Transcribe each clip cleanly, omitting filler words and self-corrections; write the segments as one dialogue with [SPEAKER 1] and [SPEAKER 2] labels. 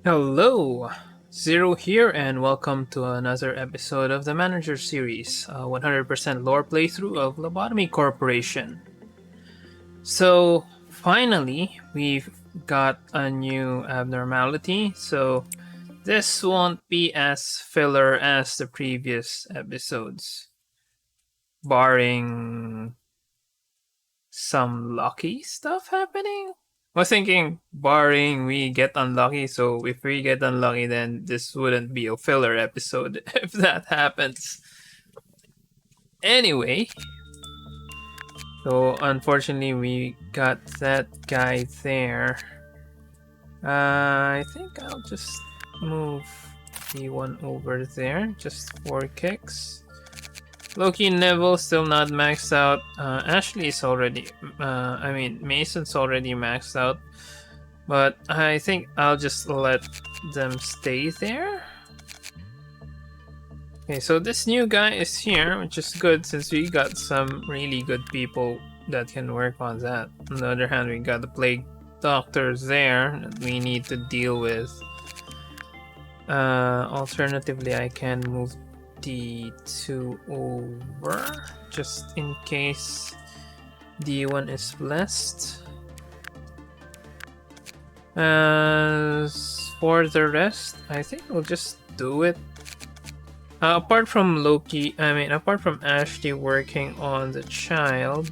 [SPEAKER 1] Hello, Zero here, and welcome to another episode of the Manager Series, a 100% lore playthrough of Lobotomy Corporation. So, finally, we've got a new abnormality, so this won't be as filler as the previous episodes, barring some lucky stuff happening. I was thinking, barring we get unlucky, so if we get unlucky, then this wouldn't be a filler episode if that happens. Anyway, so unfortunately, we got that guy there. I think I'll just move the one over there, just for kicks. Loki and Neville still not maxed out. Ashley's already, Mason's already maxed out. But I think I'll just let them stay there. Okay, so this new guy is here, which is good since we got some really good people that can work on that. On the other hand, we got the plague doctors there that we need to deal with. Alternatively, I can move the two over just in case D1 is blessed. As for the rest, I think we'll just do it. Apart from apart from Ashley working on the child,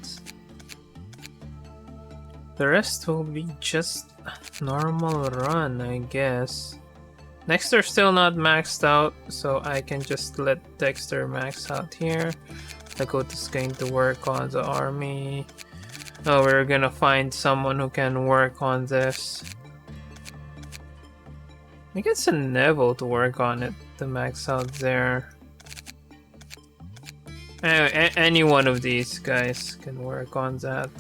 [SPEAKER 1] the rest will be just a normal run, I guess. Dexter's still not maxed out, so I can just let Dexter max out here. Dakota's going to work on the army. Oh, we're gonna find someone who can work on this. I guess a Neville to work on it, to max out there. Anyway, any one of these guys can work on that.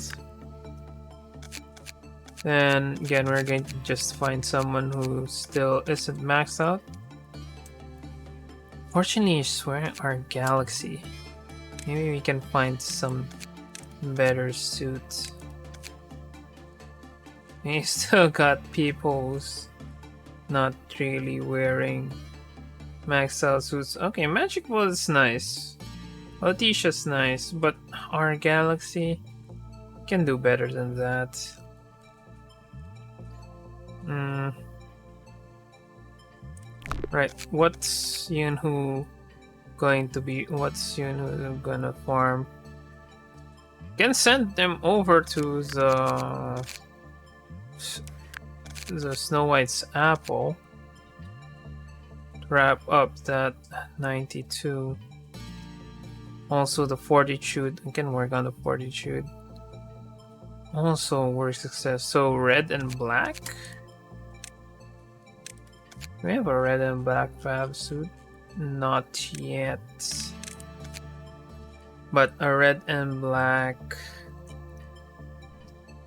[SPEAKER 1] Then again, we're going to just find someone who still isn't maxed out. Fortunately, I swear our galaxy. Maybe we can find some better suits. We still got people who's not really wearing maxed out suits. Okay, Magic Ball is nice. Letitia's nice, but our galaxy can do better than that. Right, what's Yunhu going to be? What's Yunhu gonna farm? Can send them over to the Snow White's apple to wrap up that 92. Also the fortitude. I can work on the fortitude. Also work success. So red and black. We have a red and black fab suit. Not yet. But a red and black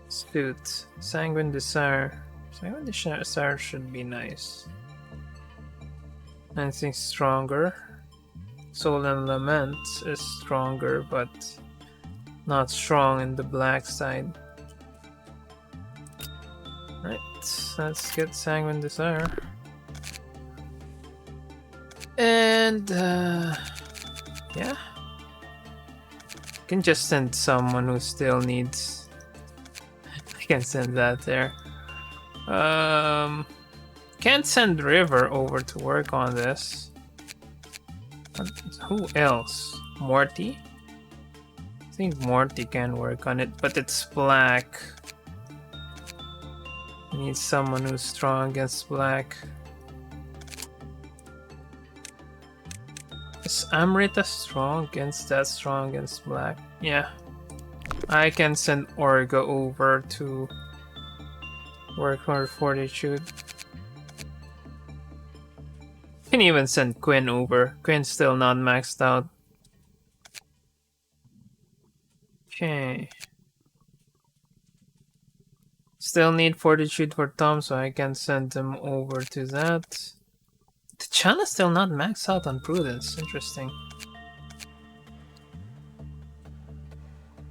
[SPEAKER 1] suit. Sanguine Desire. Sanguine Desire should be nice. Anything stronger. Soul and Lament is stronger, but not strong in the black side. Right, let's get Sanguine Desire. And, yeah. Can just send someone who still needs. I can send that there. Can't send River over to work on this. Who else? Morty? I think Morty can work on it, but it's black. I need someone who's strong against black. Is Amrita strong against that strong against black? Yeah. I can send Orga over to work on Fortitude. Can even send Quinn over. Quinn's still not maxed out. Okay. Still need Fortitude for Tom, so I can send him over to that. T'Challa's still not maxed out on Prudence. Interesting.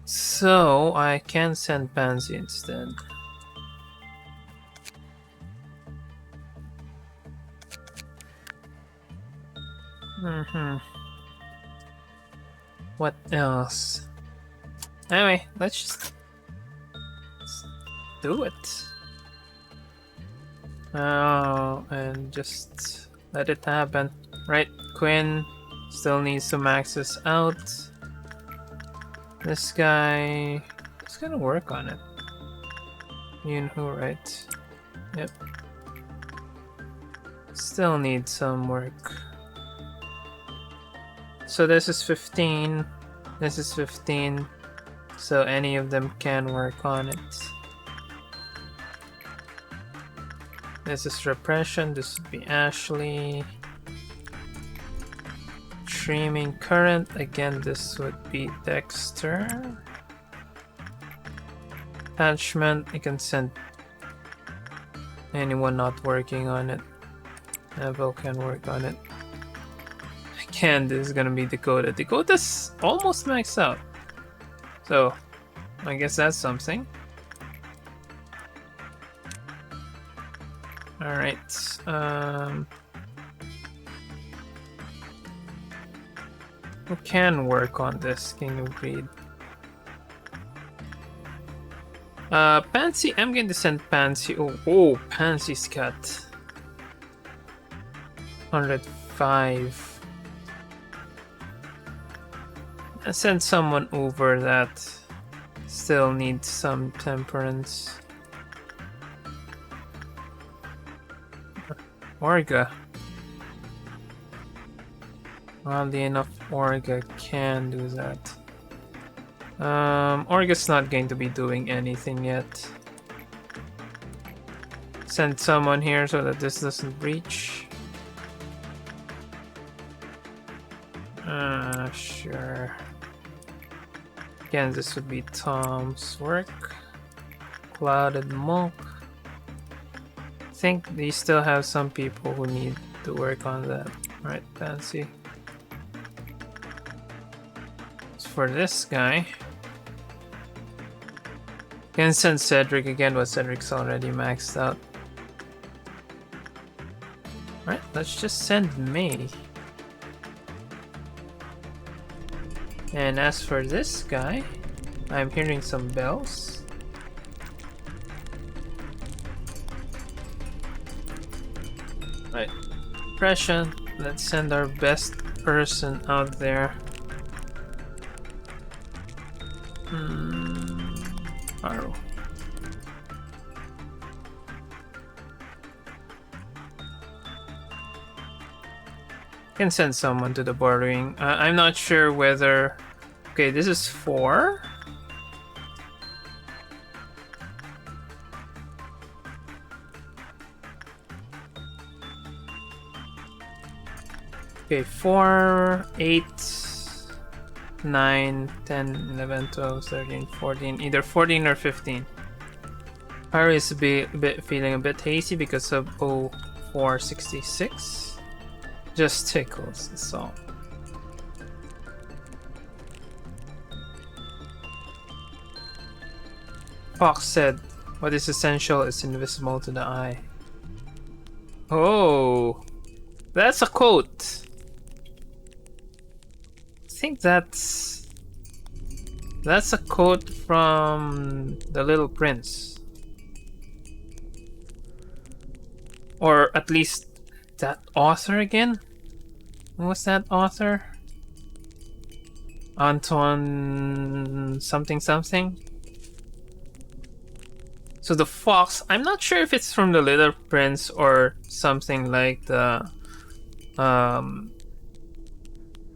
[SPEAKER 1] So I can send Pansy instead. What else? Anyway, let's just do it. Oh, and just let it happen. Right, Quinn still needs to max this out. This guy is gonna work on it. Yunho, right? Yep. Still needs some work. So this is 15. This is 15. So any of them can work on it. This is repression. This would be Ashley. Streaming current. Again, this would be Dexter. Attachment. I can send anyone not working on it. Neville can work on it. Again, this is gonna be Dakota. Dakota's almost maxed out. So, I guess that's something. Alright. Who can work on this? King of Greed. Pansy, I'm going to send Pansy. Oh, Pansy's got 105. I send someone over that still needs some temperance. Orga. Oddly enough, Orga can do that. Orga's not going to be doing anything yet. Send someone here so that this doesn't breach. Sure. Again, this would be Tom's work. Clouded Monk. I think they still have some people who need to work on that. Right, Fancy. As for this guy, can send Cedric again, but Cedric's already maxed out. Right, let's just send May. And as for this guy, I'm hearing some bells. Right, Pression. Let's send our best person out there. Arrow. Can send someone to the borrowing. I'm not sure whether. Okay, this is 4. Okay, 4, 8, 9, 10, 11, 12, 13, 14. Either 14 or 15. Harry is feeling a bit hazy because of 0466. Just tickles, that's all. Fox said, what is essential is invisible to the eye. Oh, that's a quote. I think that's a quote from The Little Prince. Or at least that author again? Who was that author? Antoine something something? So the fox, I'm not sure if it's from The Little Prince or something like the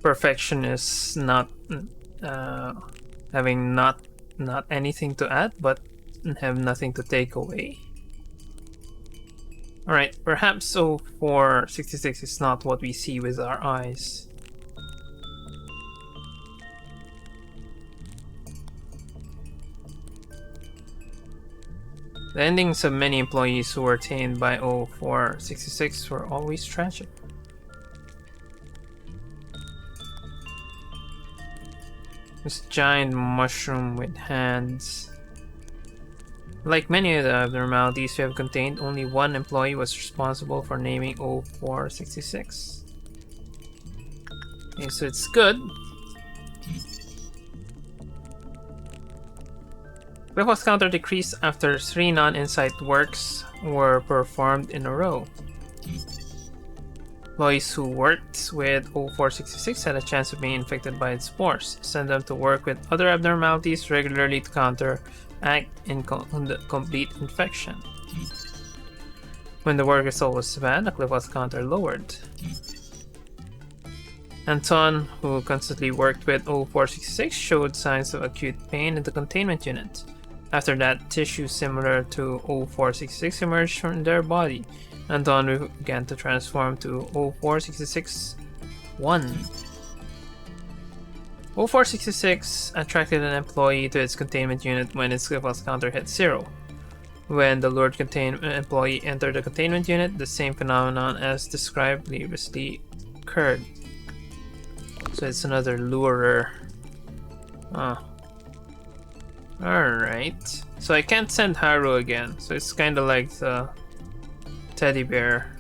[SPEAKER 1] perfectionist not having not anything to add but have nothing to take away. Alright, perhaps 0466 is not what we see with our eyes. The endings of many employees who were tamed by 0466 were always tragic. This giant mushroom with hands. Like many of the abnormalities we have contained, only one employee was responsible for naming 0466. Okay, so it's good. Glyphos counter decreased after 3 non-insight works were performed in a row. Employees who worked with 0466 had a chance of being infected by its spores. Send them to work with other abnormalities regularly to counteract complete infection. When the work result was bad, the Glyphos counter lowered. Anton, who constantly worked with 0466, showed signs of acute pain in the containment unit. After that, tissue similar to 0466 emerged from their body. Anton began to transform to 0466-1. 0466 attracted an employee to its containment unit when its Glyphos counter hit 0. When the lured employee entered the containment unit, the same phenomenon as described previously occurred. So it's another lurer. Alright. So I can't send Haru again. So it's kind of like the teddy bear.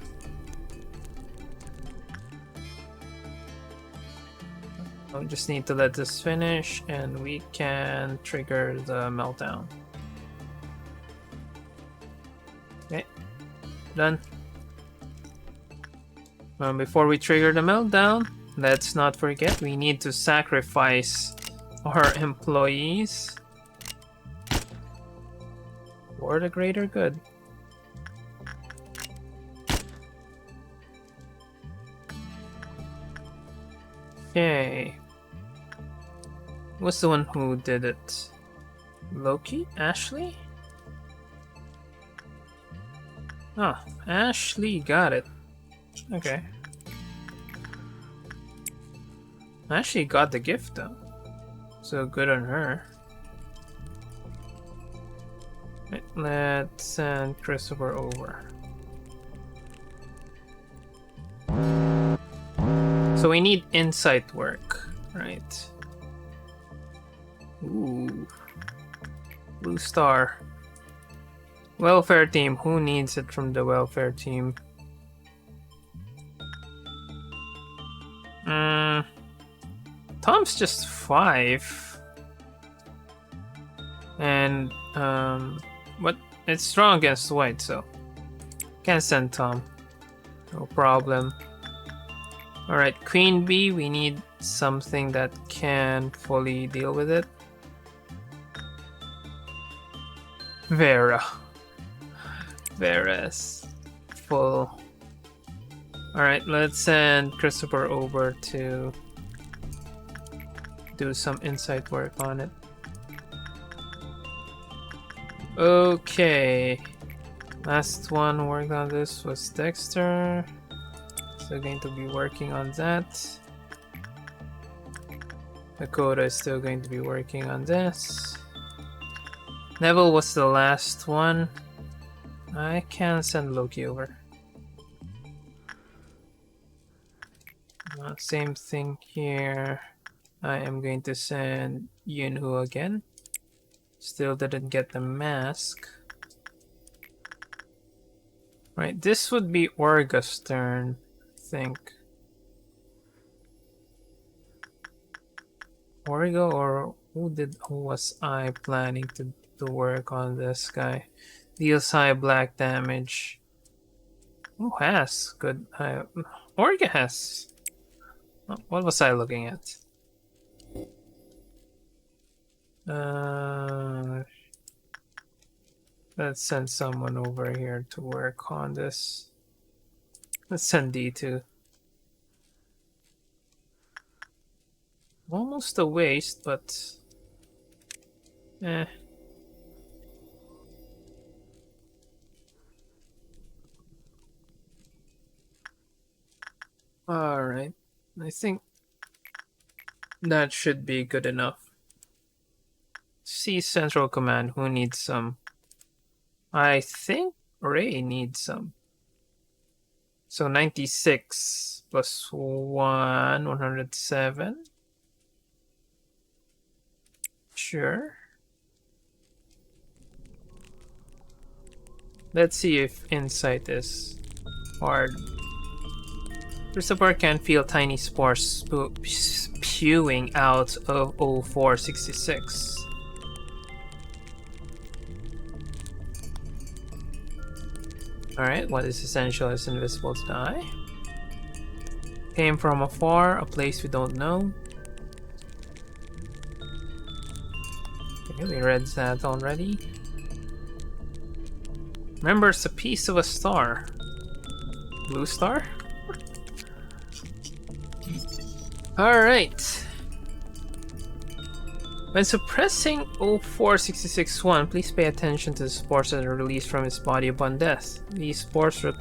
[SPEAKER 1] I just need to let this finish and we can trigger the meltdown. Okay. Done. Before we trigger the meltdown, let's not forget we need to sacrifice our employees for the greater good. Okay. What's the one who did it? Loki? Ashley? Oh, Ashley got it. Okay. Ashley got the gift though. So good on her. Right, let's send Christopher over. So we need insight work, right? Ooh. Blue star. Welfare team. Who needs it from the welfare team? Tom's just 5. And, what? It's strong against white, so can't send Tom. No problem. Alright, Queen Bee, we need something that can fully deal with it. Vera. Vera's full. Alright, let's send Christopher over to do some insight work on it. Okay. Last one worked on this was Dexter. Still going to be working on that. Dakota is still going to be working on this. Neville was the last one. I can send Loki over. Same thing here. I am going to send Yunhu again. Still didn't get the mask. Right, this would be Orga's turn, I think. Orga, or who was I planning to work on this guy? Deals high black damage. Who has good Orga has. What was I looking at? Let's send someone over here to work on this. Let's send D2. Almost a waste, but eh. Alright. I think that should be good enough. See Central Command, who needs some? I think Ray needs some. So 96 plus 1, 107. Sure. Let's see if insight is hard. Christopher can feel tiny spores spewing out of 0466. Alright, what is essential is invisible to the eye. Came from afar, a place we don't know. Okay, we read that already. Remember, it's a piece of a star. Blue star? Alright. When suppressing 04661, please pay attention to the spores that are released from its body upon death. These spores will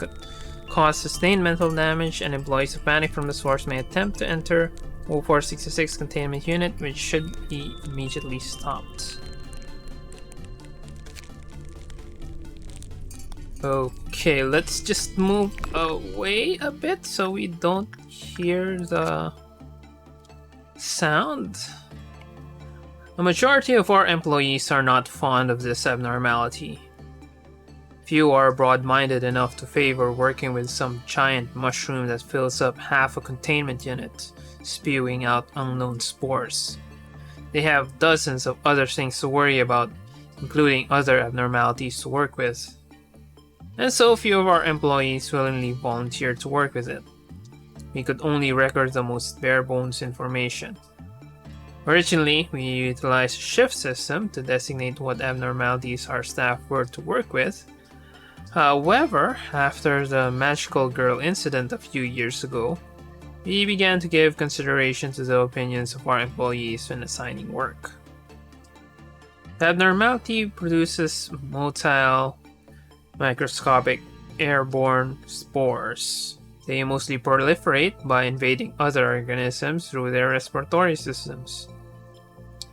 [SPEAKER 1] cause sustained mental damage, and employees who panic from the source may attempt to enter 0466 containment unit, which should be immediately stopped. Okay, let's just move away a bit so we don't hear the sound. The majority of our employees are not fond of this abnormality. Few are broad-minded enough to favor working with some giant mushroom that fills up half a containment unit, spewing out unknown spores. They have dozens of other things to worry about, including other abnormalities to work with. And so few of our employees willingly volunteer to work with it. We could only record the most bare-bones information. Originally, we utilized a shift system to designate what abnormalities our staff were to work with. However, after the magical girl incident a few years ago, we began to give consideration to the opinions of our employees when assigning work. The abnormality produces motile, microscopic, airborne spores. They mostly proliferate by invading other organisms through their respiratory systems.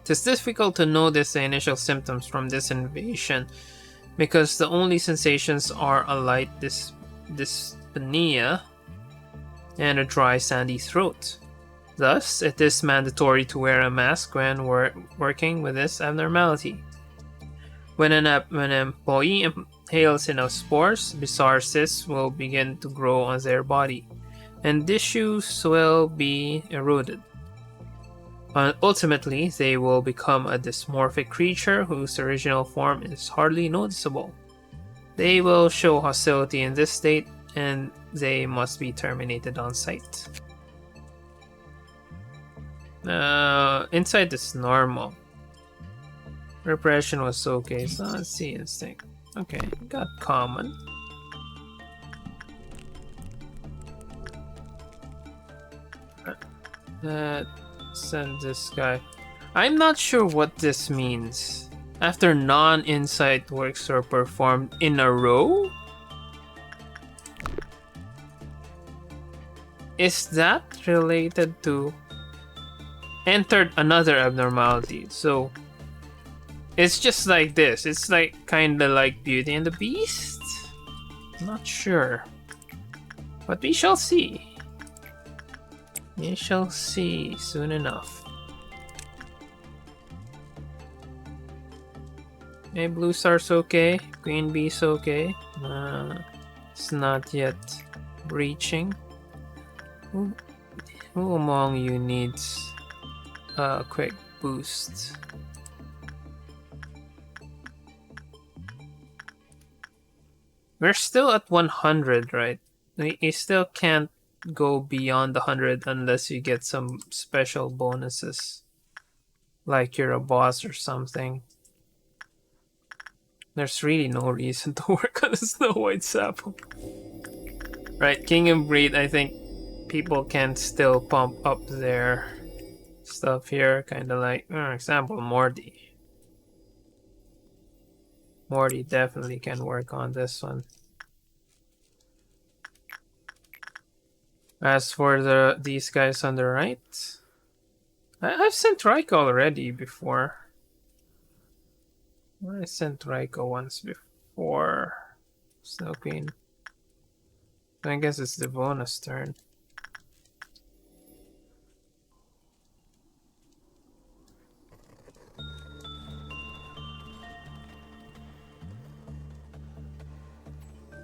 [SPEAKER 1] It is difficult to notice the initial symptoms from this invasion because the only sensations are a light dyspnea and a dry, sandy throat. Thus, it is mandatory to wear a mask when working with this abnormality. When an employee inhales enough spores, bizarre cysts will begin to grow on their body, and tissues will be eroded. Ultimately, they will become a dysmorphic creature whose original form is hardly noticeable. They will show hostility in this state, and they must be terminated on sight. Inside is normal. Repression was okay, so let's see instinct. Okay, got common. Send this guy. I'm not sure what this means. After non-insight works are performed in a row? Is that related to entered another abnormality? So it's just like this. It's like kinda like Beauty and the Beast? Not sure. But we shall see. We shall see soon enough. Okay, Blue Star's okay. Green Bee's okay. It's not yet breaching. Who among you needs a quick boost? We're still at 100, right? You still can't go beyond 100 unless you get some special bonuses. Like you're a boss or something. There's really no reason to work on a Snow White Sapple. Right, King and Breed, I think people can still pump up their stuff here. Kinda like, for example, Morty. Morty definitely can work on this one. As for these guys on the right, I've sent Raiko already before. I sent Raiko once before Snow Queen. I guess it's Devona's turn.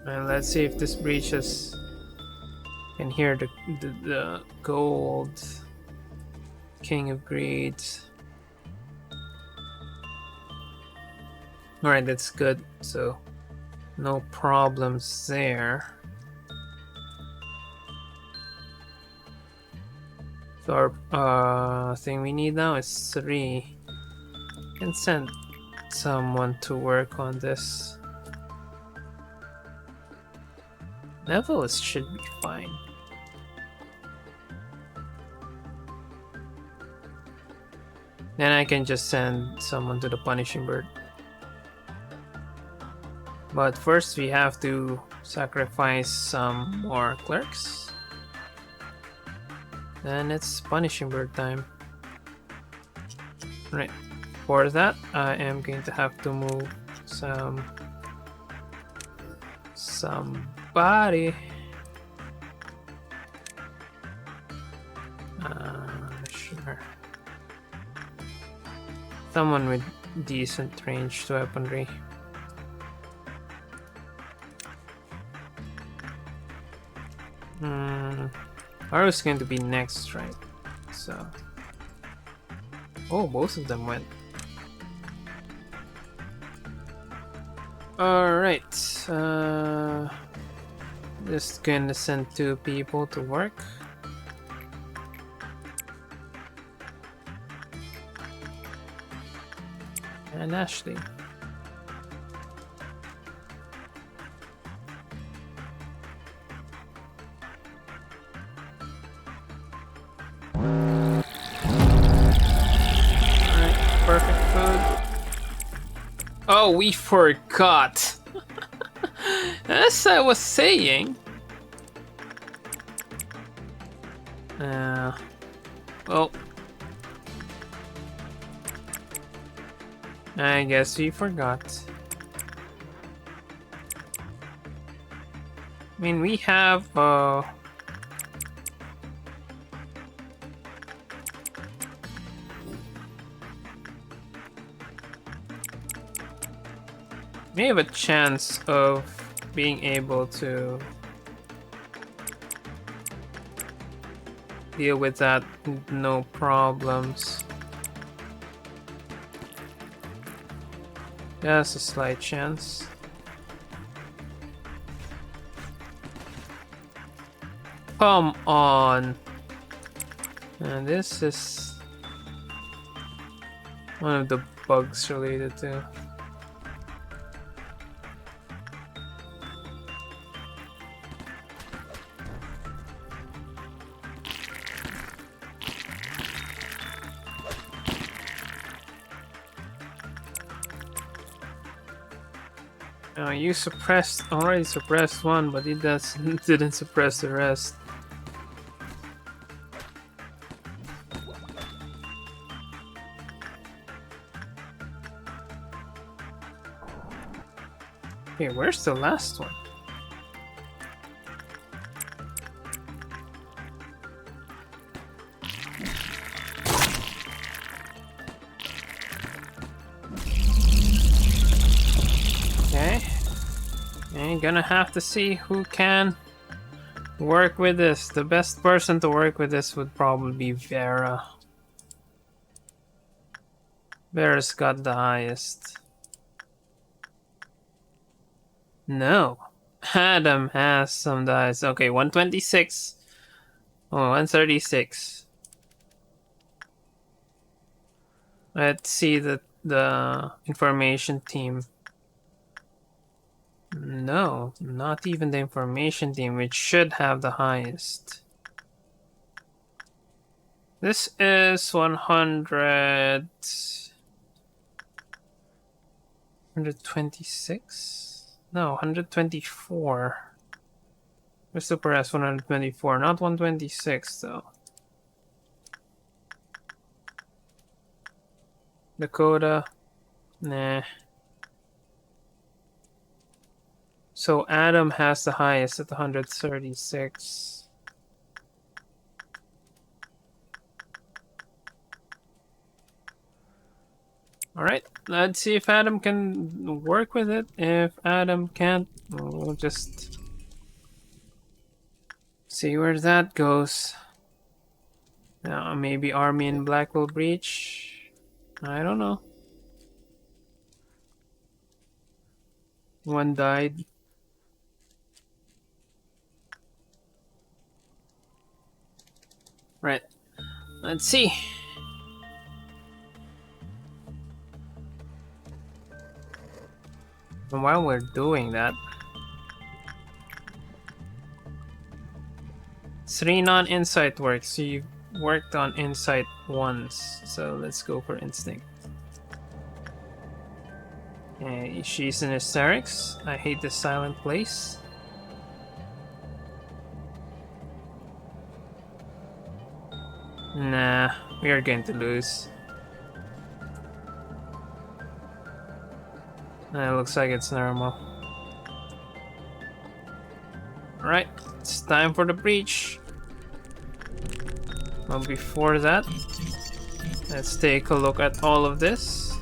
[SPEAKER 1] And let's see if this breaches. And here the gold king of greeds. Alright, that's good. So no problems there. So our thing we need now is 3. Can send someone to work on this. Neville should be fine. Then I can just send someone to the punishing bird. But first we have to sacrifice some more clerks. Then it's punishing bird time. Right. For that, I am going to have to move somebody. Sure. Someone with decent ranged weaponry. Aru's going to be next, right? So. Oh, both of them went. Alright. Just gonna send 2 people to work. And Ashley. Oh, we forgot. As I was saying. Well, I guess we forgot. I mean, we have we have a chance of being able to deal with that, no problems. Just a slight chance. Come on. And this is one of the bugs related to. You already suppressed one, but it didn't suppress the rest. Okay, where's the last one? Gonna have to see who can work with this. The best person to work with this would probably be Vera. Vera's got the highest. No. Adam has some dice. Okay, 126. Oh, 136. Let's see the information team. No, not even the information team, which should have the highest. This is 100... 126? No, 124. The Super S 124, not 126 though. Dakota, nah. So Adam has the highest at 136. Alright, let's see if Adam can work with it. If Adam can't, we'll just See where that goes. Now, maybe Army and Black will breach. I don't know. One died. Right. Let's see. And while we're doing that, 3 non-insight works. You worked on insight once, so let's go for instinct. Okay, she's in hysterics. I hate this silent place. Nah, we are going to lose. It looks like it's normal. Alright, it's time for the breach. Well, before that, let's take a look at all of this.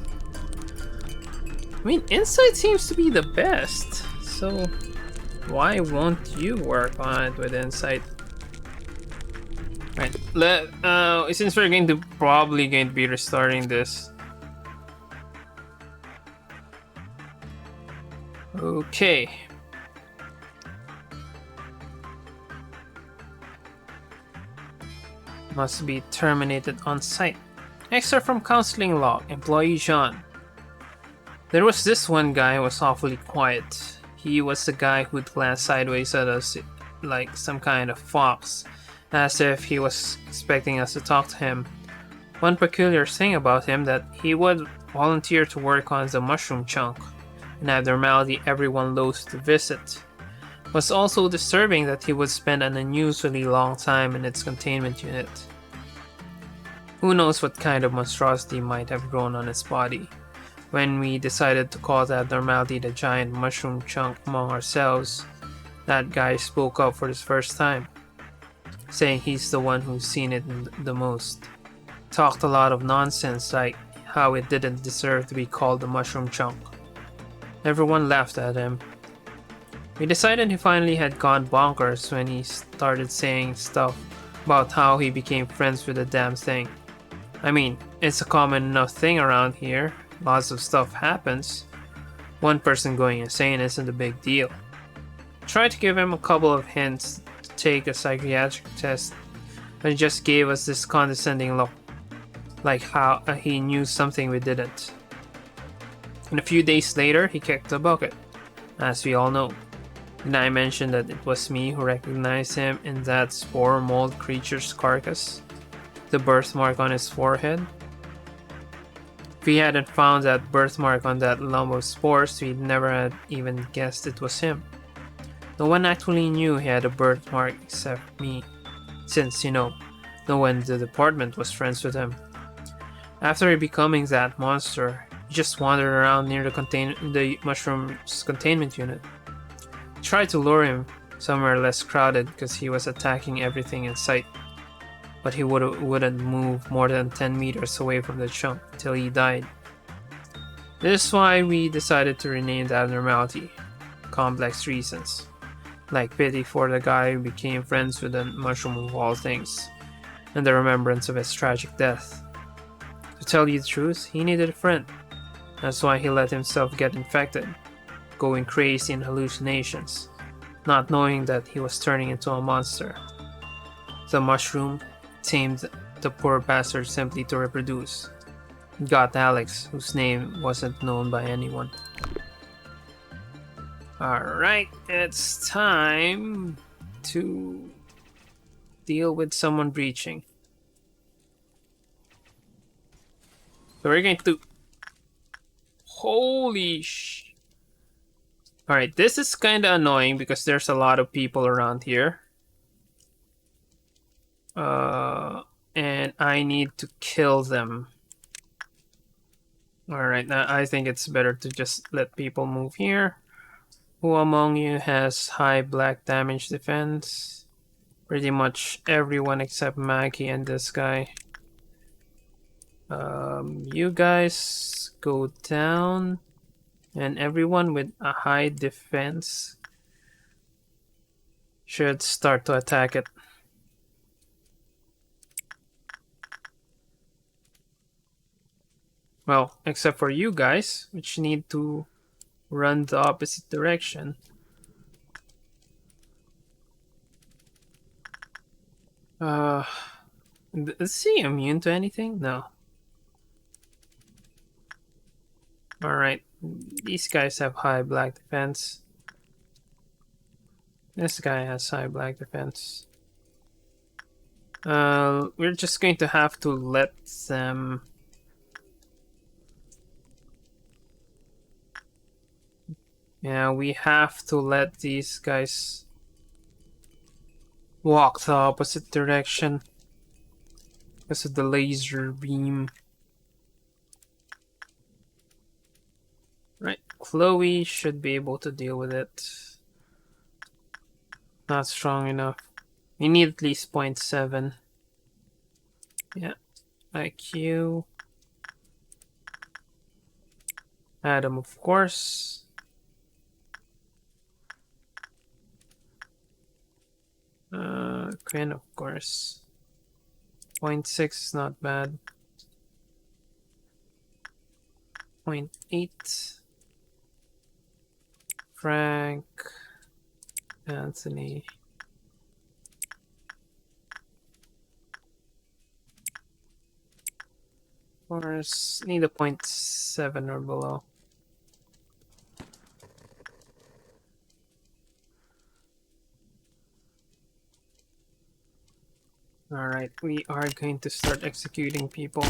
[SPEAKER 1] I mean, insight seems to be the best, so why won't you work on it with insight? Right, since we're probably going to be restarting this. Okay. Must be terminated on site. Excerpt from counseling log, employee John. There was this one guy who was awfully quiet. He was the guy who'd glance sideways at us like some kind of fox, as if he was expecting us to talk to him. One peculiar thing about him that he would volunteer to work on the mushroom chunk, an abnormality everyone loathed to visit. It was also disturbing that he would spend an unusually long time in its containment unit. Who knows what kind of monstrosity might have grown on its body. When we decided to call that abnormality the giant mushroom chunk among ourselves, that guy spoke up for his first time, saying he's the one who's seen it the most. Talked a lot of nonsense like how it didn't deserve to be called the mushroom chunk. Everyone laughed at him. We decided he finally had gone bonkers when he started saying stuff about how he became friends with the damn thing. I mean, it's a common enough thing around here. Lots of stuff happens. One person going insane isn't a big deal. Tried to give him a couple of hints to take a psychiatric test, but he just gave us this condescending look, like how he knew something we didn't. And a few days later, he kicked the bucket, as we all know. Did I mention that it was me who recognized him in that spore mold creature's carcass? The birthmark on his forehead? If we hadn't found that birthmark on that lump of spores, we'd never had even guessed it was him. No one actually knew he had a birthmark except me, since, no one in the department was friends with him. After becoming that monster, he just wandered around near the mushroom's containment unit. Tried to lure him somewhere less crowded because he was attacking everything in sight, but he wouldn't move more than 10 meters away from the chunk till he died. This is why we decided to rename the abnormality. Complex reasons, like pity for the guy who became friends with the mushroom of all things, and the remembrance of his tragic death. To tell you the truth, he needed a friend. That's why he let himself get infected, going crazy in hallucinations, not knowing that he was turning into a monster. The mushroom tamed the poor bastard simply to reproduce. It got Alex, whose name wasn't known by anyone. Alright, it's time to deal with someone breaching. So we're going to... Holy sh... Alright, this is kinda annoying because there's a lot of people around here. And I need to kill them. Alright, I think it's better to just let people move here. Who among you has high black damage defense? Pretty much everyone except Maggie and this guy. You guys go down. And everyone with a high defense should start to attack it. Well, except for you guys, which need to run the opposite direction. Is he immune to anything? No. Alright, these guys have high black defense. This guy has high black defense. We're just going to have to let them... Yeah, we have to let these guys walk the opposite direction because of the laser beam. Right, Chloe should be able to deal with it. Not strong enough. We need at least 0.7. Yeah, IQ. Adam, of course. Quinn, of course. 0.6 is not bad. 0.8. Frank. Anthony. Of course, need a 0.7 or below. Alright, we are going to start executing people.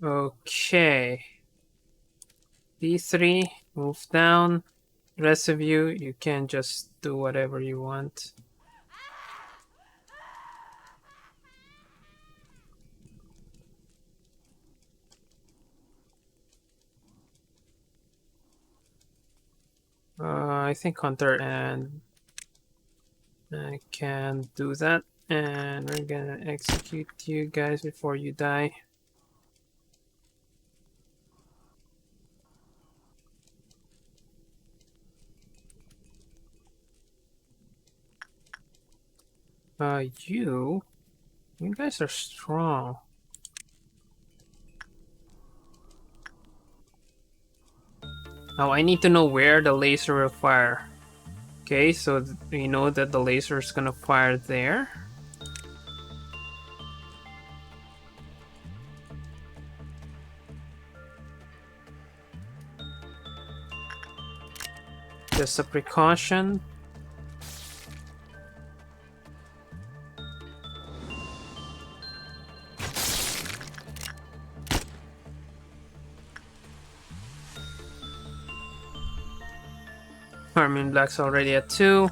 [SPEAKER 1] Okay. These three, move down. The rest of you, you can just do whatever you want. I think Hunter and I can do that. And we're gonna execute you guys before you die. You guys are strong. Now I need to know where the laser will fire. Okay, so we know that the laser is gonna fire there. Just a precaution. Armin Black's already at 2.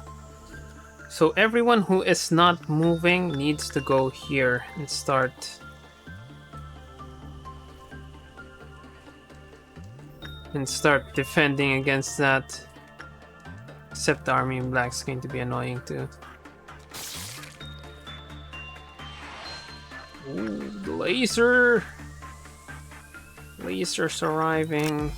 [SPEAKER 1] So everyone who is not moving needs to go here and start. And start defending against that. Except the Army in Black's going to be annoying too. Ooh, the laser! Laser's arriving.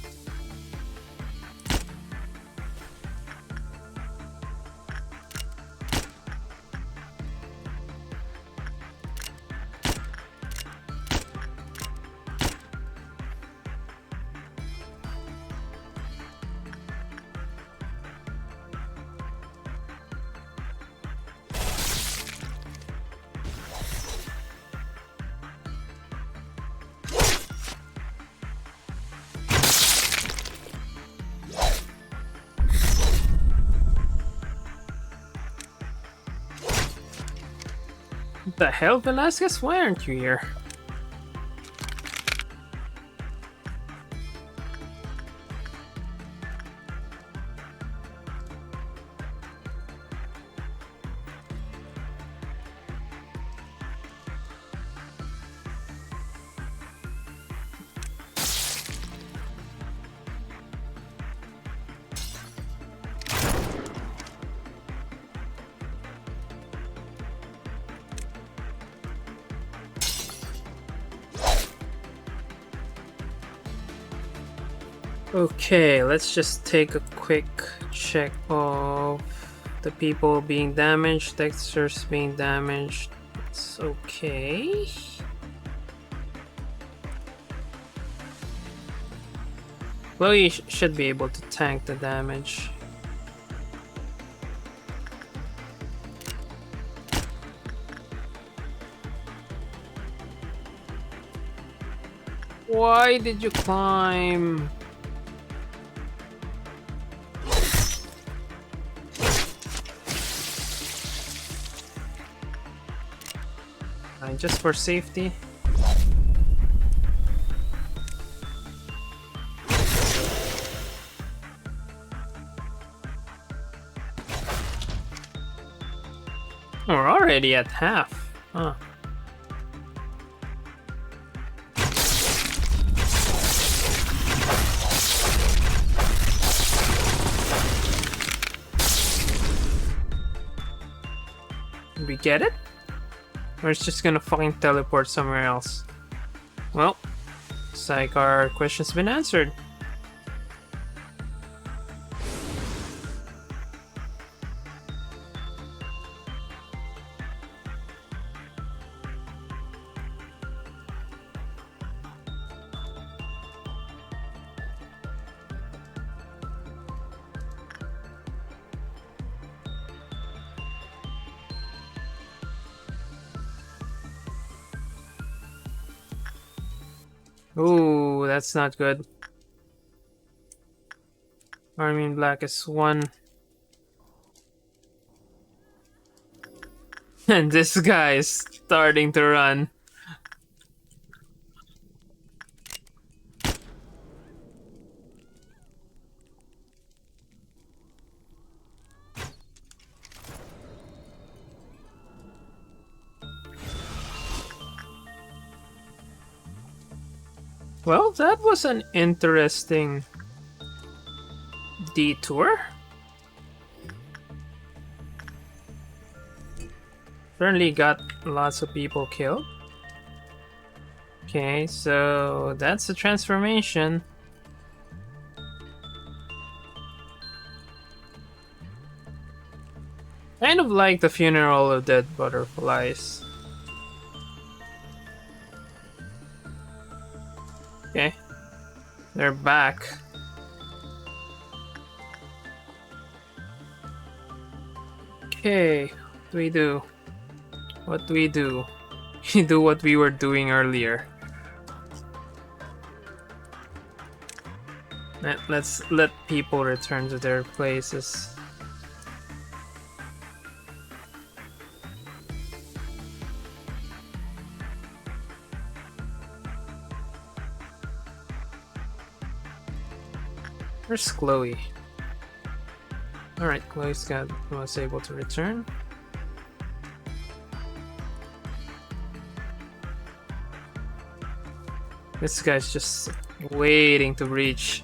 [SPEAKER 1] What the hell, Velasquez? Why aren't you here? Okay, let's just take a quick check of the people being damaged, textures being damaged. It's okay. Chloe should be able to tank the damage. Why did you climb? Just for safety. We're already at half. Huh. Did we get it? Or it's just gonna fucking teleport somewhere else? Well, looks like our question's been answered. Ooh, that's not good. Army in black is 1. And this guy is starting to run. Well, that was an interesting detour. Certainly got lots of people killed. Okay, so that's the transformation. Kind of like the funeral of dead butterflies. Okay, they're back. Okay, what do we do? What do we do? We do what we were doing earlier. Let's let people return to their places. Where's Chloe? Alright, was able to return. This guy's just waiting to reach.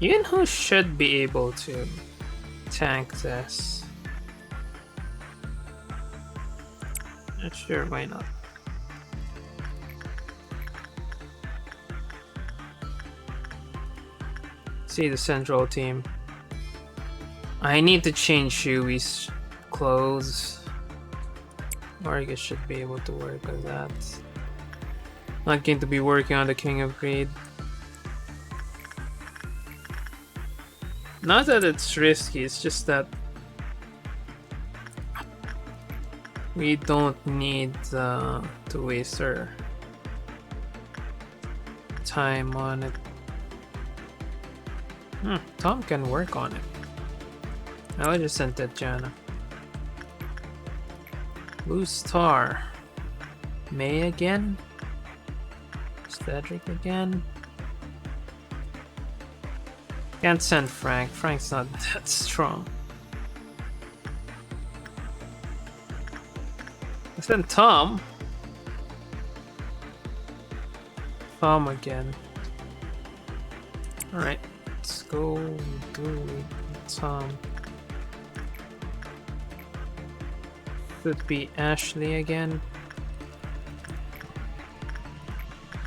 [SPEAKER 1] Yunho should be able to tank this. Not sure, why not? See the central team. I need to change Shui's clothes. Margus should be able to work on that. Not going to be working on the King of Greed. Not that it's risky, it's just that we don't need to waste our time on it. Tom can work on it. I'll just send that Jana. Blue Star. May again? Cedric again? Can't send Frank. Frank's not that strong. I send Tom. Tom again. Alright. Let's go do Tom. Could be Ashley again.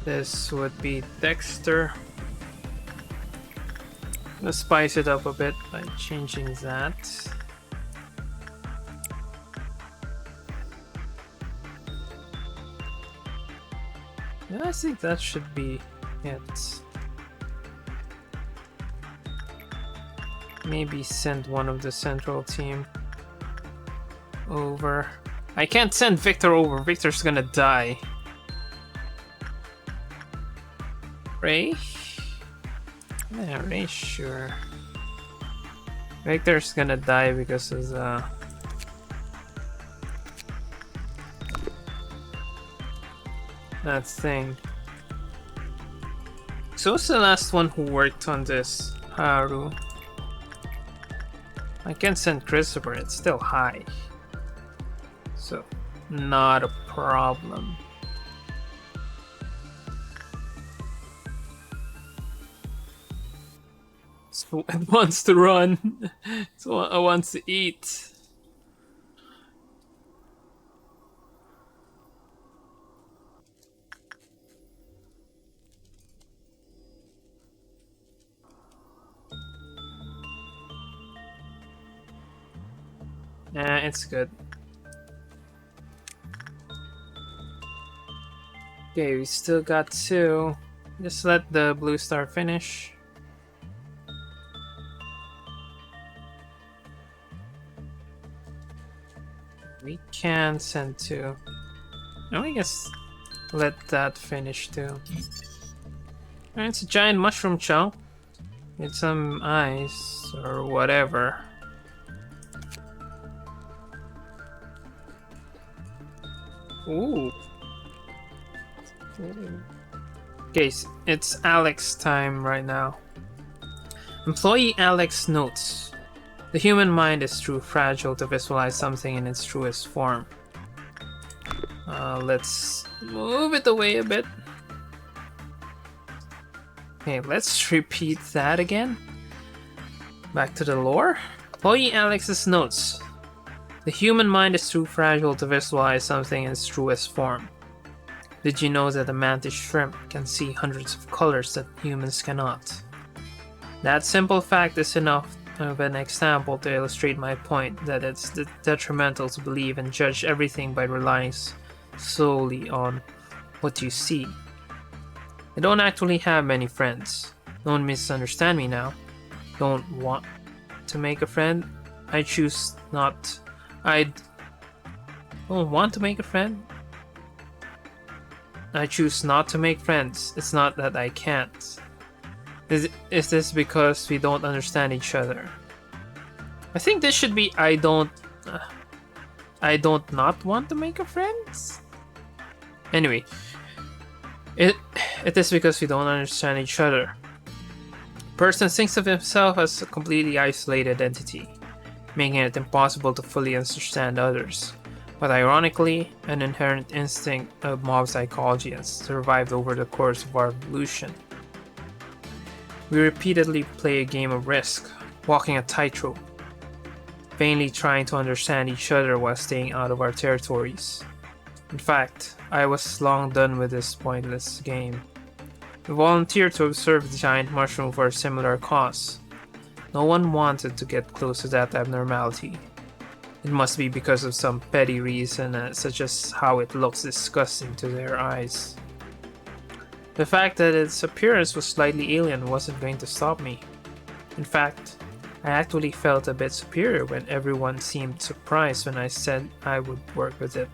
[SPEAKER 1] This would be Dexter. Let's spice it up a bit by changing that. Yeah, I think that should be it. Maybe send one of the central team over. I can't send Victor over. Victor's gonna die. Ray? Yeah, Ray, sure. Victor's gonna die because of that thing. So who's the last one who worked on this? Haru. I can send Christopher, it's still high. So, not a problem. So it wants to run. So it wants to eat. It's good. Okay, we still got 2. Just let the blue star finish. We can send 2. And we guess let that finish too. And it's a giant mushroom chunk with some eyes or whatever. Ooh. Okay, it's Alex time right now. Employee Alex notes: the human mind is too fragile to visualize something in its truest form. Let's move it away a bit. Okay, let's repeat that again. Back to the lore. Employee Alex's notes: the human mind is too fragile to visualize something in its truest form. Did you know that a mantis shrimp can see hundreds of colors that humans cannot? That simple fact is enough of an example to illustrate my point that it's detrimental to believe and judge everything by relying solely on what you see. I don't actually have many friends. Don't misunderstand me now. Don't want to make a friend. I choose not. I don't want to make a friend. I choose not to make friends. It's not that I can't. Is this because we don't understand each other? I think this should be I don't not want to make a friends. Anyway, it is because we don't understand each other. A person thinks of himself as a completely isolated entity, making it impossible to fully understand others. But ironically, an inherent instinct of mob psychology has survived over the course of our evolution. We repeatedly play a game of risk, walking a tightrope, vainly trying to understand each other while staying out of our territories. In fact, I was long done with this pointless game. We volunteered to observe the giant mushroom for a similar cause. No one wanted to get close to that abnormality. It must be because of some petty reason, such as how it looks disgusting to their eyes. The fact that its appearance was slightly alien wasn't going to stop me. In fact, I actually felt a bit superior when everyone seemed surprised when I said I would work with it.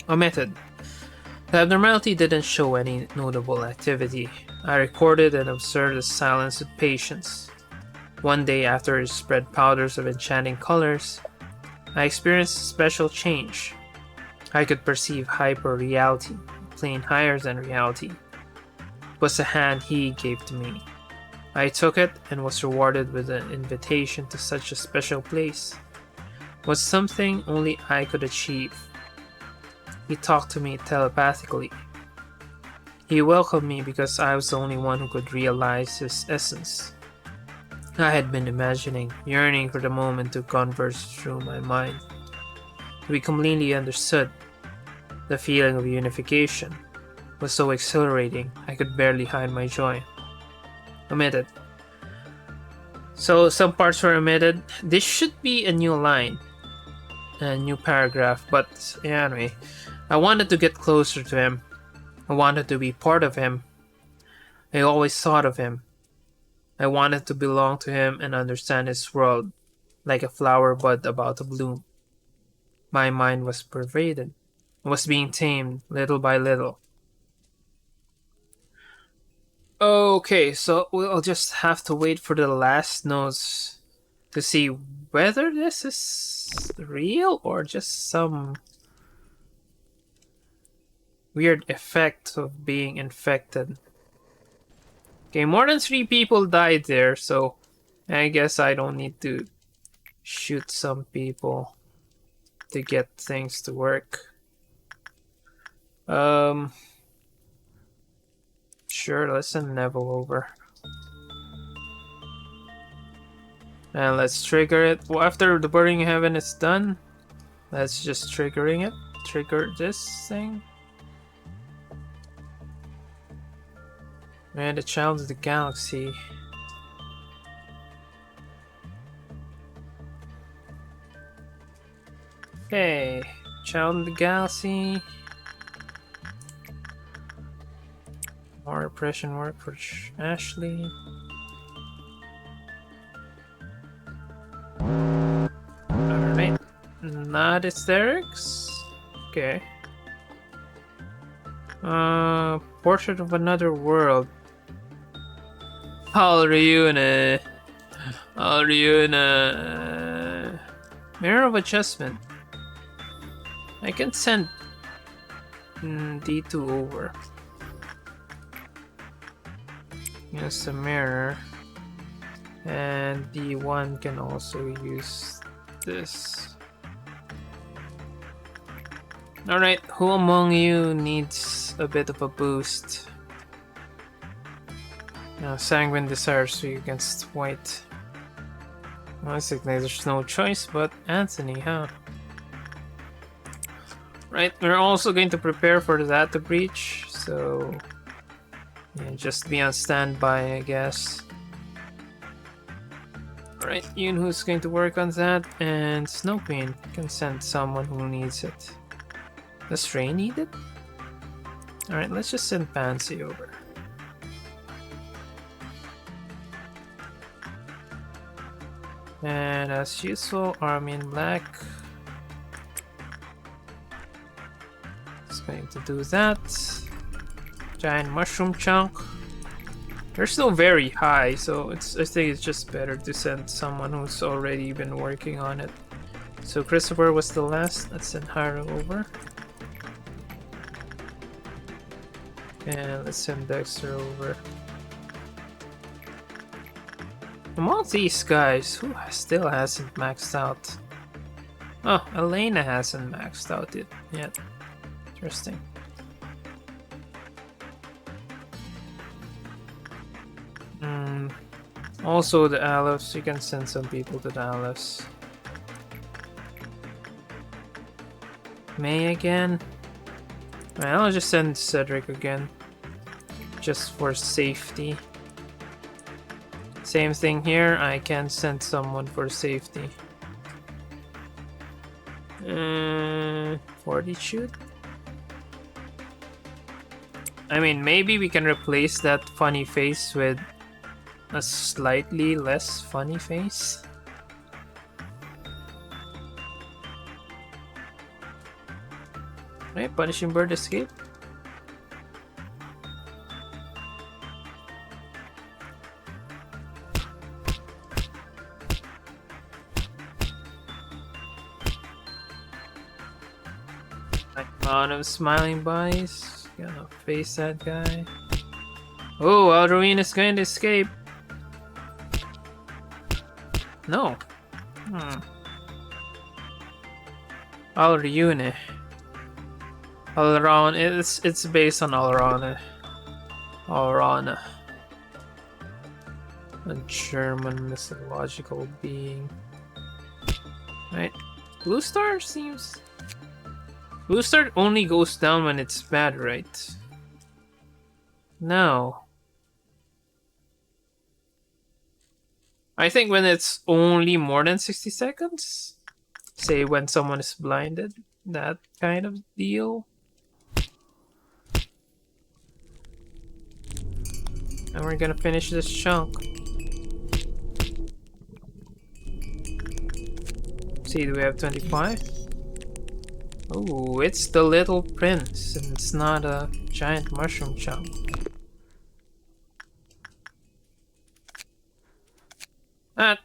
[SPEAKER 1] Omitted. The abnormality didn't show any notable activity. I recorded and observed the silence with patience. One day after it spread powders of enchanting colors, I experienced a special change. I could perceive hyper-reality, a plane higher than reality. It was a hand he gave to me. I took it and was rewarded with an invitation to such a special place. It was something only I could achieve. He talked to me telepathically. He welcomed me because I was the only one who could realize his essence. I had been imagining, yearning for the moment to converge through my mind, to be completely understood, the feeling of unification. was so exhilarating, I could barely hide my joy. Omitted. So some parts were omitted. This should be a new line, a new paragraph, but yeah, anyway. I wanted to get closer to him. I wanted to be part of him. I always thought of him. I wanted to belong to him and understand his world, like a flower bud about to bloom. My mind was pervaded. It was being tamed little by little. Okay, so we'll just have to wait for the last notes to see whether this is real or just some weird effect of being infected. Okay, more than 3 people died there, so I guess I don't need to shoot some people to get things to work. Sure, let's send Neville over. And let's trigger it. Well, after the Burning Heaven is done, let's just triggering it. Trigger this thing. Man, the Child of the Galaxy. Okay, Child of the Galaxy. More repression work for Ashley. Alright. Not hysterics. Okay. Portrait of Another World. I'll ruin it. Mirror of Adjustment. I can send D2 over. Use the mirror. And D1 can also use this. Alright, who among you needs a bit of a boost? Now, Sanguine Desires you against White. Well, I think there's no choice but Anthony, huh? Right, we're also going to prepare for the data breach, so yeah, just be on standby, I guess. Alright, Yoon who's going to work on that, and Snow Queen can send someone who needs it. Does Ray need it? Alright, let's just send Pansy over. And as usual, Army in Black is going to do that. Giant Mushroom Chunk. They're still very high, so I think it's just better to send someone who's already been working on it. So Christopher was the last. Let's send Hyrule over. And let's send Dexter over. Among these guys, who still hasn't maxed out? Oh, Elena hasn't maxed out it yet. Interesting. Also the Aleph, you can send some people to the Alephs. May again? Well, I'll just send Cedric again. Just for safety. Same thing here, I can send someone for safety. Fortitude? I mean, maybe we can replace that funny face with a slightly less funny face. Right, Punishing Bird Escape. Lot of smiling bodies. Gonna face that guy. Oh, Alruin is going to escape. No. Alruin. Alraun. It's based on Alraun. Alraun. A German mythological being. Right. Blue Star seems. Blue Star only goes down when it's bad, right? No. I think when it's only more than 60 seconds, say when someone is blinded, that kind of deal. And we're gonna finish this chunk. See, do we have 25? Oh, it's the little prince, and it's not a giant mushroom chunk.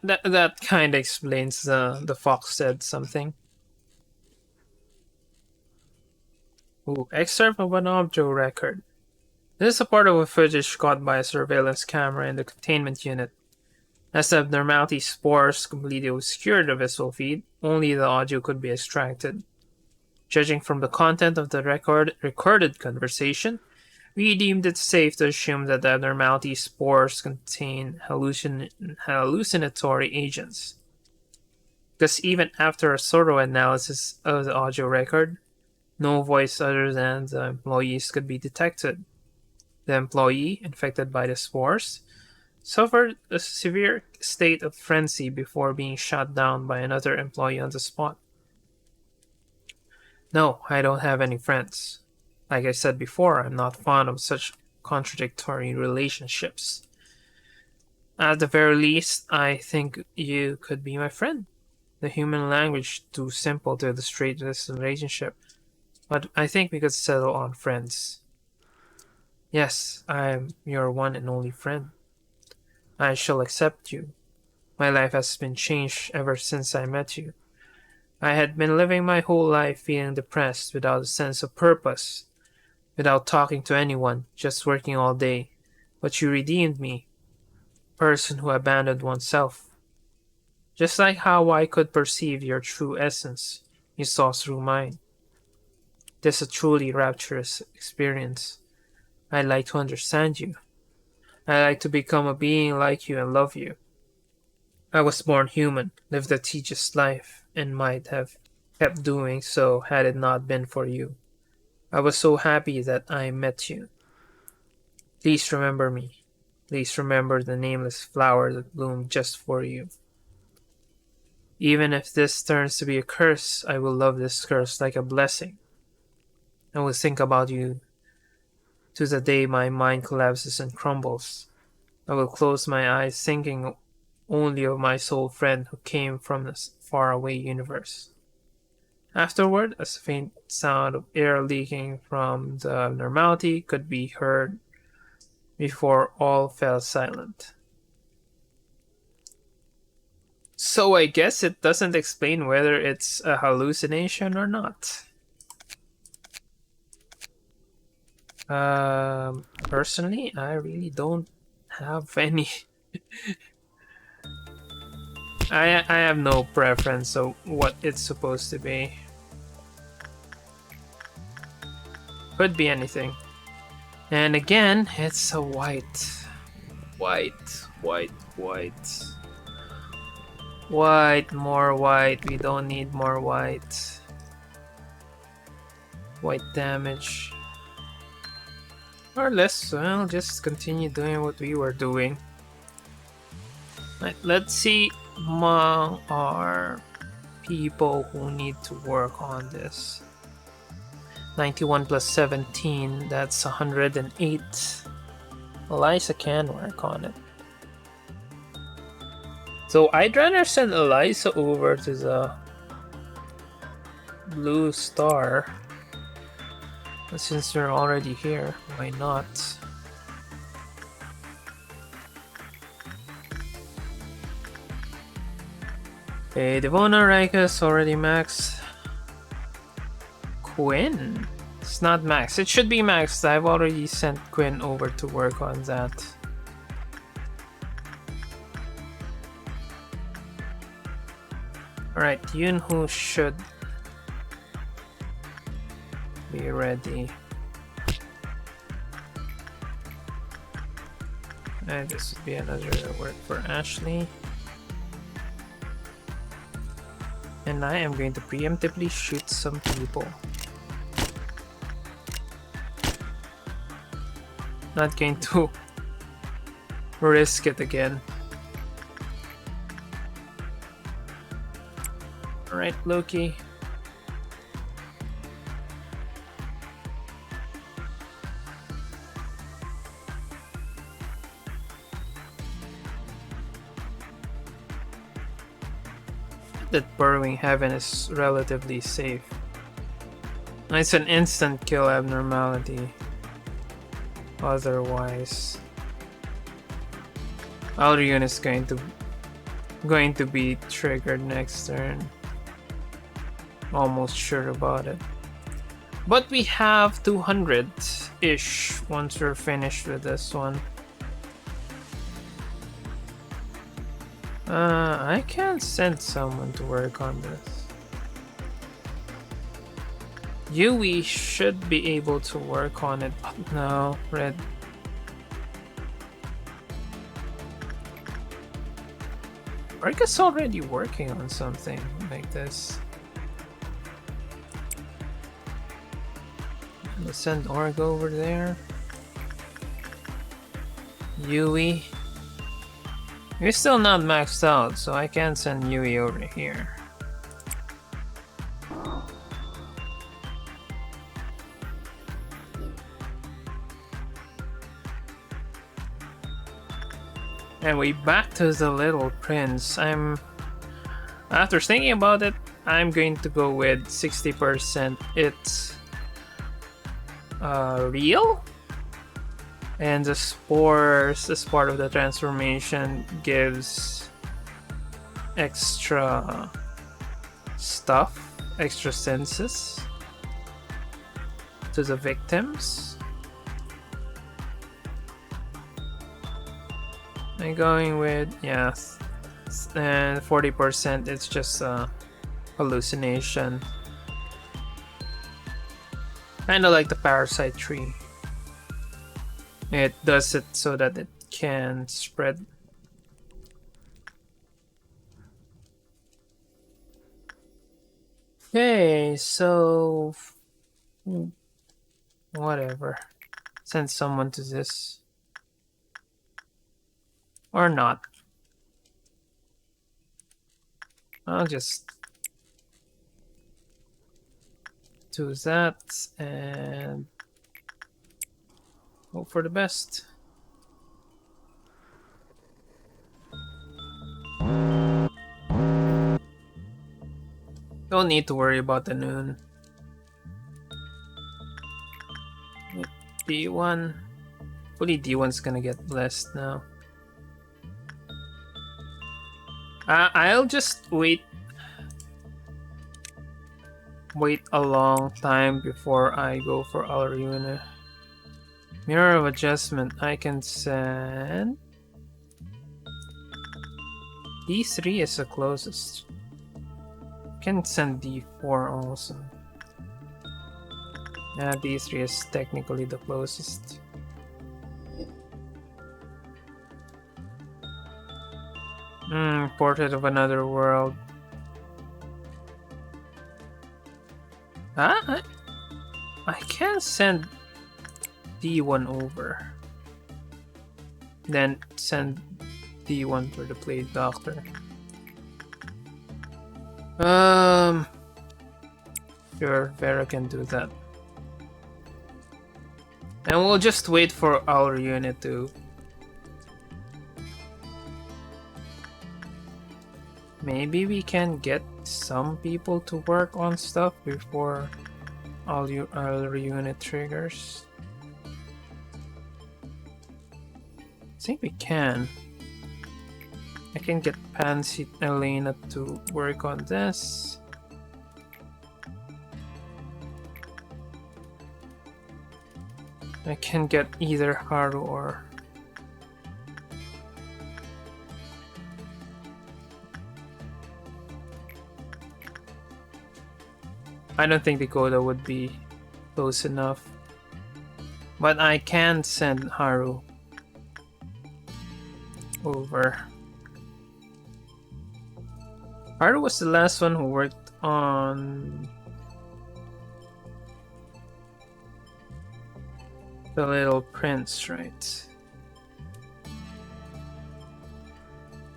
[SPEAKER 1] That kind of explains the fox said something. Ooh, excerpt of an audio record. This is a part of a footage caught by a surveillance camera in the containment unit. As the abnormality spores completely obscured the visual feed, only the audio could be extracted. Judging from the content of the recorded conversation, we deemed it safe to assume that the abnormality spores contain hallucinatory agents. Because even after a thorough analysis of the audio record, no voice other than the employees could be detected. The employee, infected by the spores, suffered a severe state of frenzy before being shot down by another employee on the spot. No, I don't have any friends. Like I said before, I'm not fond of such contradictory relationships. At the very least, I think you could be my friend. The human language too simple to illustrate this relationship, but I think we could settle on friends. Yes, I am your one and only friend. I shall accept you. My life has been changed ever since I met you. I had been living my whole life feeling depressed without a sense of purpose, without talking to anyone, just working all day. But you redeemed me, a person who abandoned oneself. Just like how I could perceive your true essence, you saw through mine. This is a truly rapturous experience. I like to understand you. I like to become a being like you and love you. I was born human, lived a tedious life, and might have kept doing so had it not been for you. I was so happy that I met you. Please remember me. Please remember the nameless flower that bloomed just for you. Even if this turns to be a curse, I will love this curse like a blessing. I will think about you to the day my mind collapses and crumbles. I will close my eyes thinking only of my soul friend who came from this faraway universe. Afterward, a faint sound of air leaking from the abnormality could be heard before all fell silent. So I guess it doesn't explain whether it's a hallucination or not. Personally, I really don't have any. I have no preference of what it's supposed to be. Could be anything. And again, it's a white. White. White, more white. We don't need more white. White damage. Or less, well, just continue doing what we were doing. Right, let's see among our people who need to work on this. 91 plus 17, that's 108. Eliza can work on it. So I'd rather send Eliza over to the blue star. But since you're already here, why not? Okay, Devona Raikas already maxed. Quinn? It's not maxed. It should be maxed. I've already sent Quinn over to work on that. Alright, Yunho should be ready. And this would be another work for Ashley. And I am going to preemptively shoot some people. Not going to risk it again. Alright, Loki. That burrowing heaven is relatively safe. It's an instant kill abnormality. Otherwise, our unit is going to be triggered next turn. Almost sure about it. But we have 200-ish once we're finished with this one. I can send someone to work on this. Yui should be able to work on it, but no, Red. Arca's already working on something like this. Let's send Org over there. Yui. You're still not maxed out, so I can't send Yui over here. Anyway, back to the Little Prince. After thinking about it, I'm going to go with 60% it's real. And the spores, as part of the transformation, gives extra stuff, extra senses to the victims. I'm going with, yeah, and 40% it's just a hallucination. Kinda like the parasite tree. It does it so that it can spread. Okay, so whatever. Send someone to this. Or not. I'll just do that and hope for the best. Don't need to worry about the noon. D1. Hopefully D1's gonna get blessed now. I'll just wait a long time before I go for our unit. Mirror of adjustment. I can send D3 is the closest. Can send D4 also. Yeah, D3 is technically the closest. Portrait of Another World. I can send D1 over. Then send D1 for the Plague Doctor. Sure, Vera can do that. And we'll just wait for our unit to maybe we can get some people to work on stuff before our unit triggers. I think we can. I can get Pansy Elena to work on this. I can get either Haru or I don't think Dakota would be close enough. But I can send Haru over. Haru was the last one who worked on The Little Prince, right?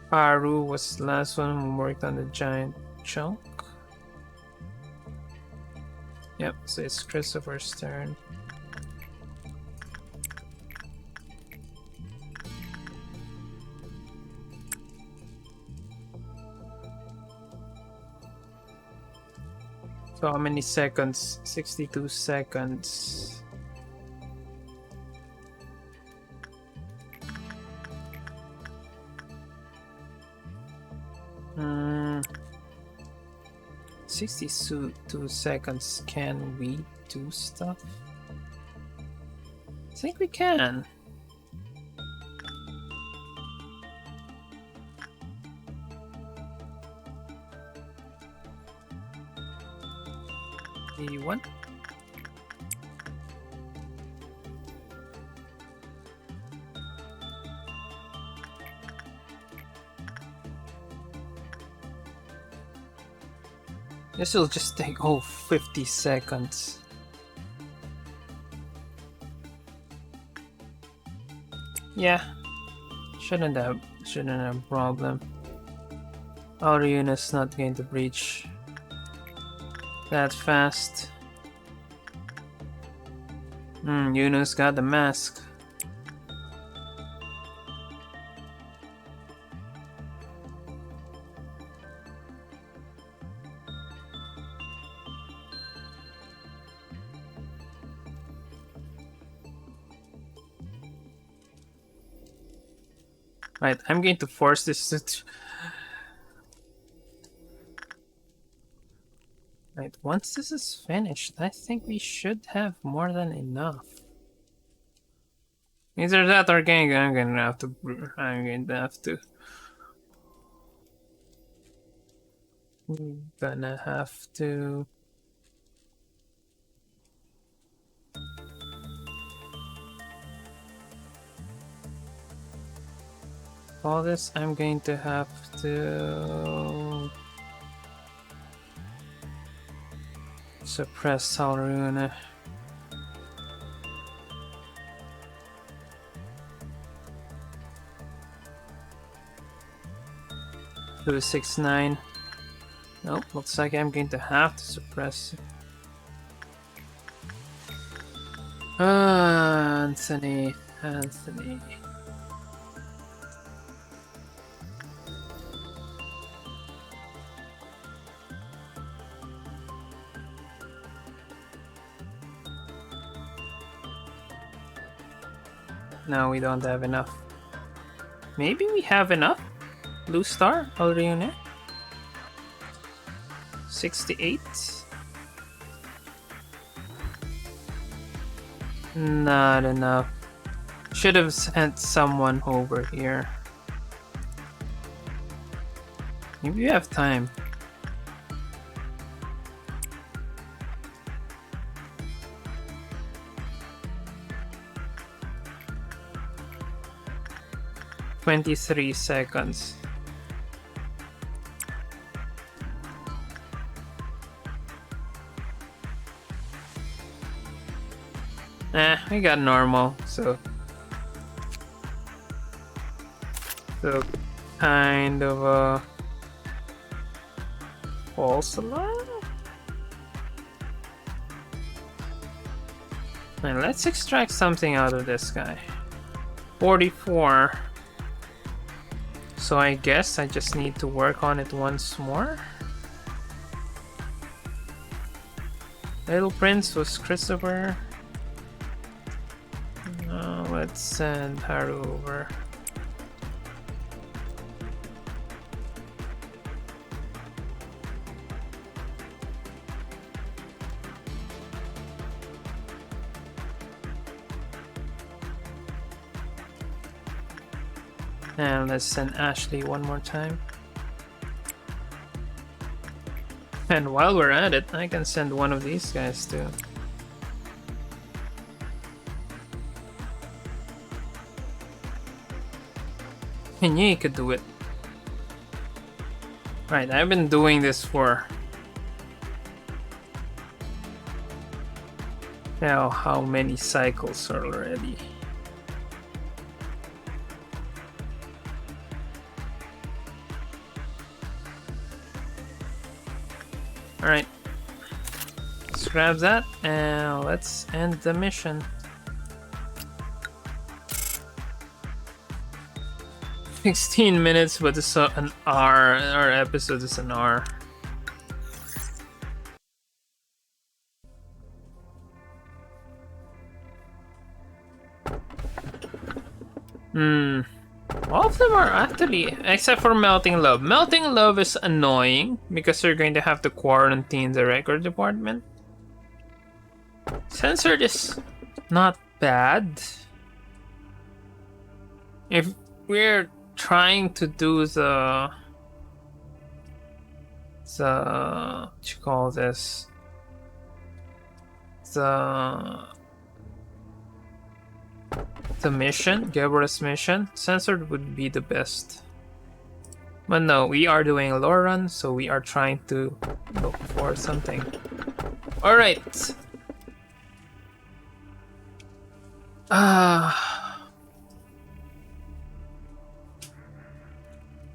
[SPEAKER 1] Haru was the last one who worked on the giant chunk. Yep, so it's Christopher's turn. So how many seconds? 62 seconds. 62 seconds. Can we do stuff? I think we can. One. This will just take 50 seconds. Yeah, shouldn't have problem. Our unit's not going to breach that fast. Yunus got the mask. Right, I'm going to force this to... Right, once this is finished, I think we should have more than enough. Either that or I'm gonna have to... All this, I'm going to have to suppress Salruna. To 6-9. Nope, looks like I'm going to have to suppress it. Anthony. No, we don't have enough. Maybe we have enough? Blue Star, Alriune. 68. Not enough. Should have sent someone over here. Maybe we have time. "23 seconds. We got normal, so kind of a false alarm. And let's extract something out of this guy. 44. So I guess I just need to work on it once more. Little Prince was Christopher. Let's send Haru over. And let's send Ashley one more time. And while we're at it, I can send one of these guys too. And yeah, you could do it. Right, I've been doing this for Now, how many cycles are already? Alright. Let's grab that and let's end the mission. 16 minutes, but it's an hour. Our episode is an hour. All of them are actually, except for Melting Love. Melting Love is annoying because you're going to have to quarantine the record department. Censored is not bad. If we're trying to do the what you call this, the mission, Gabriel's mission, censored would be the best. But no, we are doing a lore run, so we are trying to look for something. Alright.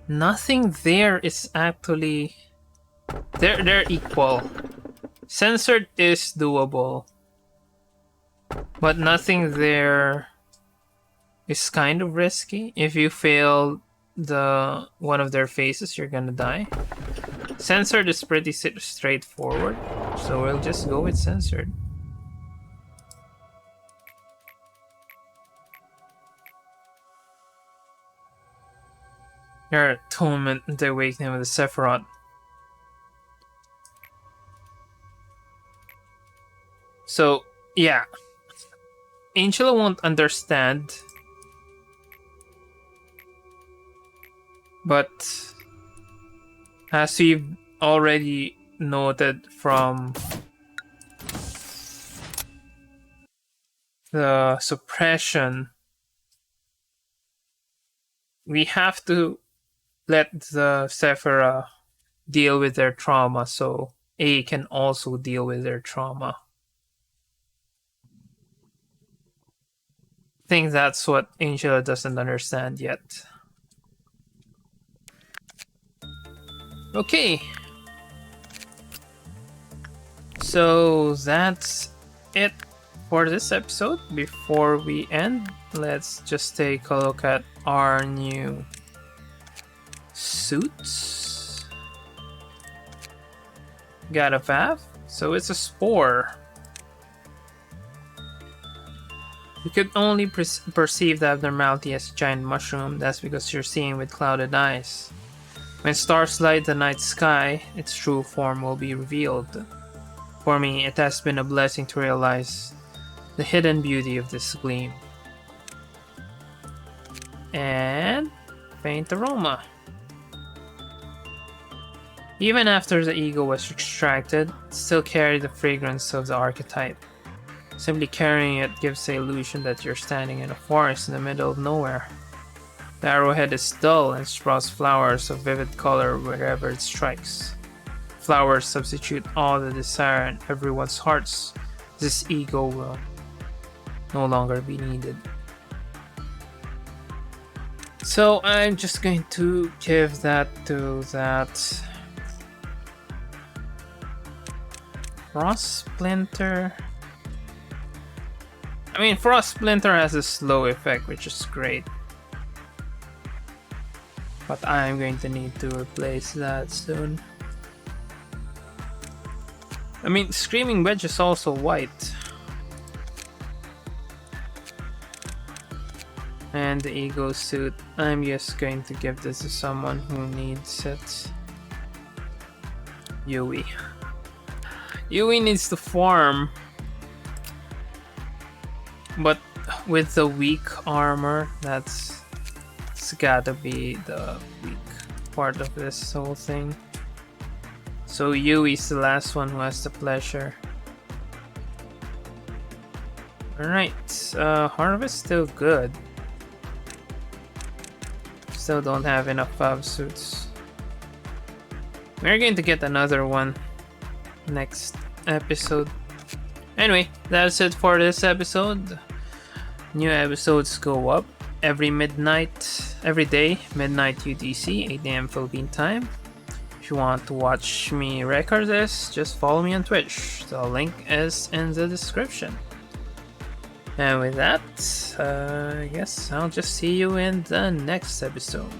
[SPEAKER 1] Nothing there is actually... They're equal. Censored is doable. But nothing there is kind of risky. If you fail one of their phases, you're gonna die. Censored is pretty straightforward, so we'll just go with censored. Your atonement and the awakening of the Sephiroth. So, yeah. Angela won't understand. But as we've already noted from the suppression, we have to let the Sephiroth deal with their trauma so A can also deal with their trauma. I think that's what Angela doesn't understand yet. Okay. So that's it for this episode. Before we end, let's just take a look at our new suits. Got a valve, so it's a spore. You could only perceive the abnormality as a giant mushroom. That's because you're seeing with clouded eyes. When stars light the night sky, its true form will be revealed. For me, it has been a blessing to realize the hidden beauty of this gleam. And faint aroma. Even after the ego was extracted, it still carried the fragrance of the archetype. Simply carrying it gives the illusion that you're standing in a forest in the middle of nowhere. The arrowhead is dull and sprouts flowers of vivid color wherever it strikes. Flowers substitute all the desire in everyone's hearts. This ego will no longer be needed. So I'm just going to give that to that Frost Splinter. I mean, Frost Splinter has a slow effect, which is great. But I'm going to need to replace that soon. I mean, Screaming Wedge is also white. And the ego suit, I'm just going to give this to someone who needs it. Yui. Yui needs to farm. But with the weak armor, it's gotta be the weak part of this whole thing. So Yui's the last one who has the pleasure. Alright, Harvest still good. Still don't have enough Fav suits. We're going to get another one next episode. Anyway, that's it for this episode. New episodes go up every day, midnight UTC, 8 a.m. Philippine time. If you want to watch me record this, just follow me on Twitch. The link is in the description. And with that, I guess I'll just see you in the next episode.